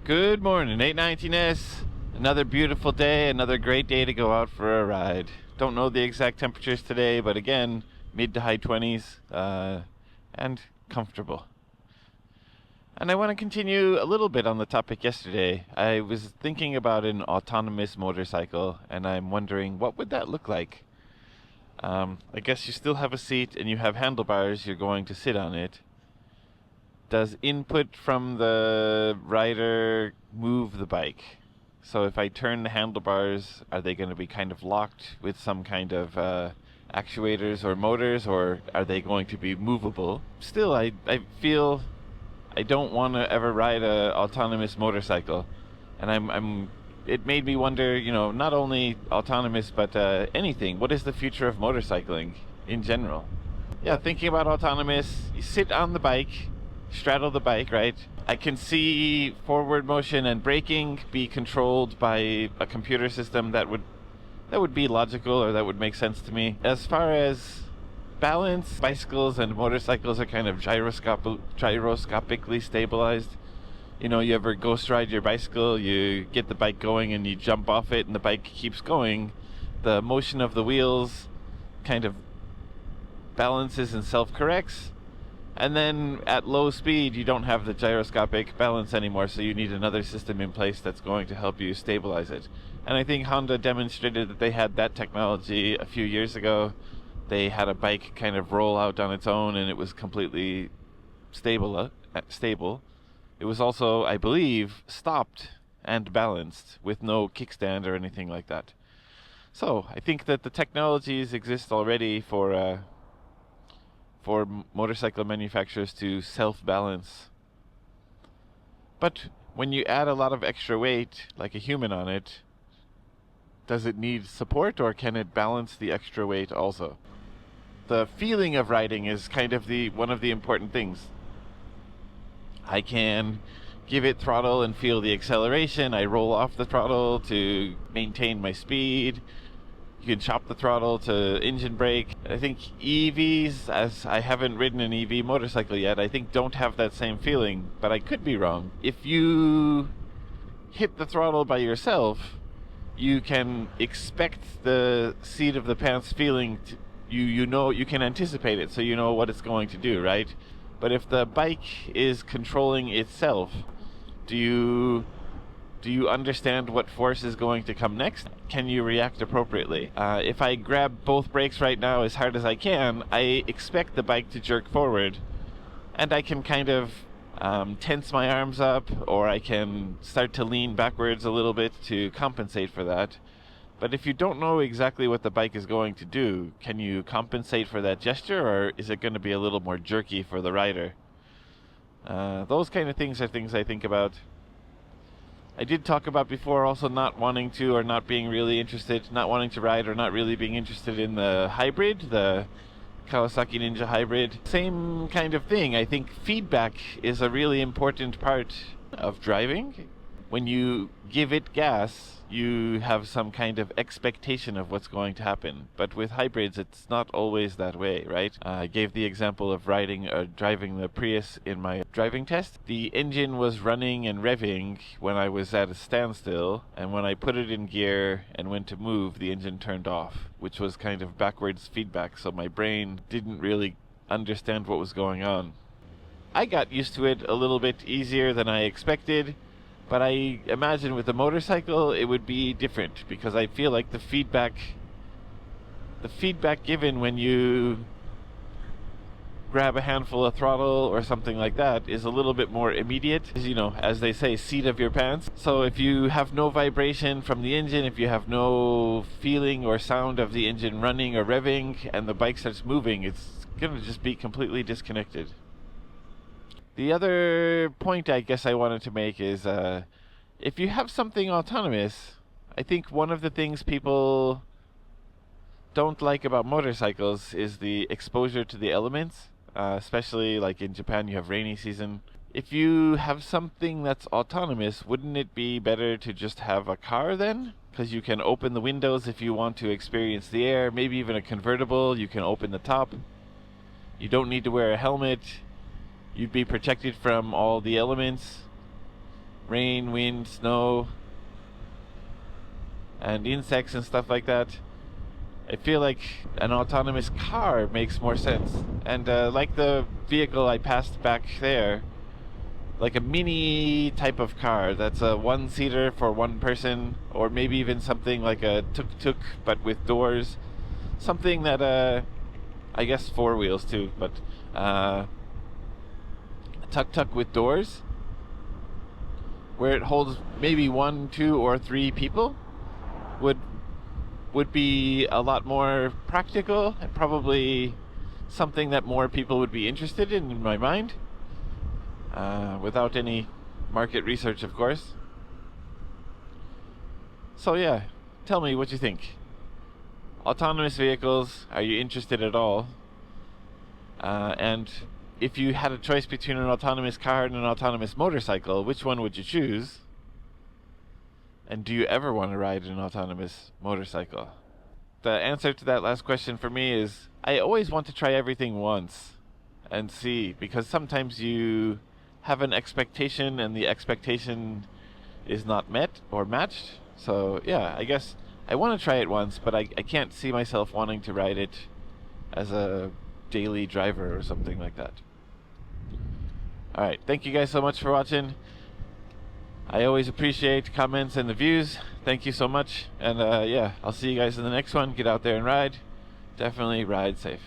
Good morning, 819S. Another beautiful day, another great day to go out for a ride. Don't know the exact temperatures today, but again, mid to high 20s, and comfortable. And I want to continue a little bit on the topic yesterday. I was thinking about an autonomous motorcycle, and I'm wondering what would that look like? I guess you still have a seat and you have handlebars, you're going to sit on it. Does input from the rider move the bike? So if I turn the handlebars, are they going to be kind of locked with some kind of actuators or motors, or are they going to be movable? Still, I feel I don't want to ever ride a autonomous motorcycle, and it made me wonder, not only autonomous but anything. What is the future of motorcycling in general? Yeah, thinking about autonomous, you sit on the bike, straddle the bike, right? I can see forward motion and braking be controlled by a computer system that would be logical, or that would make sense to me. As far as balance, bicycles and motorcycles are kind of gyroscopically stabilized. You ever ghost ride your bicycle, you get the bike going and you jump off it and the bike keeps going. The motion of the wheels kind of balances and self-corrects. And then at low speed, you don't have the gyroscopic balance anymore, so you need another system in place that's going to help you stabilize it. And I think Honda demonstrated that they had that technology a few years ago. They had a bike kind of roll out on its own, and it was completely stable. It was also, I believe, stopped and balanced with no kickstand or anything like that. So I think that the technologies exist already for motorcycle manufacturers to self-balance. But when you add a lot of extra weight, like a human on it, does it need support, or can it balance the extra weight also? The feeling of riding is kind of one of the important things. I can give it throttle and feel the acceleration. I roll off the throttle to maintain my speed. You can chop the throttle to engine brake. I think EVs, as I haven't ridden an EV motorcycle yet, I think don't have that same feeling, but I could be wrong. If you hit the throttle by yourself, you can expect the seat of the pants feeling. You can anticipate it, so you know what it's going to do, right? But if the bike is controlling itself, do you understand what force is going to come next? Can you react appropriately? If I grab both brakes right now as hard as I can, I expect the bike to jerk forward, and I can kind of tense my arms up, or I can start to lean backwards a little bit to compensate for that. But if you don't know exactly what the bike is going to do, can you compensate for that gesture, or is it going to be a little more jerky for the rider? Those kind of things are things I think about. I did talk about before also not wanting to, or not being really interested, not wanting to ride, or not really being interested in the hybrid, the Kawasaki Ninja hybrid. Same kind of thing. I think feedback is a really important part of driving. When you give it gas, you have some kind of expectation of what's going to happen. But with hybrids, it's not always that way, right? I gave the example of driving the Prius in my driving test. The engine was running and revving when I was at a standstill, and when I put it in gear and went to move, the engine turned off, which was kind of backwards feedback, so my brain didn't really understand what was going on. I got used to it a little bit easier than I expected. But I imagine with a motorcycle it would be different, because I feel like the feedback given when you grab a handful of throttle or something like that is a little bit more immediate. As they say, seat of your pants. So if you have no vibration from the engine, if you have no feeling or sound of the engine running or revving, and the bike starts moving, it's going to just be completely disconnected. The other point I guess I wanted to make is if you have something autonomous, I think one of the things people don't like about motorcycles is the exposure to the elements, especially like in Japan you have rainy season. If you have something that's autonomous, wouldn't it be better to just have a car then? Because you can open the windows if you want to experience the air, maybe even a convertible, you can open the top. You don't need to wear a helmet. You'd be protected from all the elements. rain, wind, snow, and insects and stuff like that, I feel like an autonomous car makes more sense. And like the vehicle I passed back there, like a mini type of car that's a one-seater for one person, or maybe even something like a tuk-tuk but with doors. Something that, I guess 4 wheels too, but a tuk-tuk with doors, where it holds maybe 1, 2, or 3 people, would be a lot more practical and probably something that more people would be interested in my mind, without any market research, of course. So yeah, tell me what you think. Autonomous vehicles, are you interested at all? And if you had a choice between an autonomous car and an autonomous motorcycle, which one would you choose? And do you ever want to ride an autonomous motorcycle? The answer to that last question for me is I always want to try everything once and see, because sometimes you have an expectation and the expectation is not met or matched. So yeah, I guess I want to try it once, but I can't see myself wanting to ride it as a daily driver or something like that. Alright, thank you guys so much for watching. I always appreciate comments and the views. Thank you so much. And yeah, I'll see you guys in the next one. Get out there and ride. Definitely ride safe.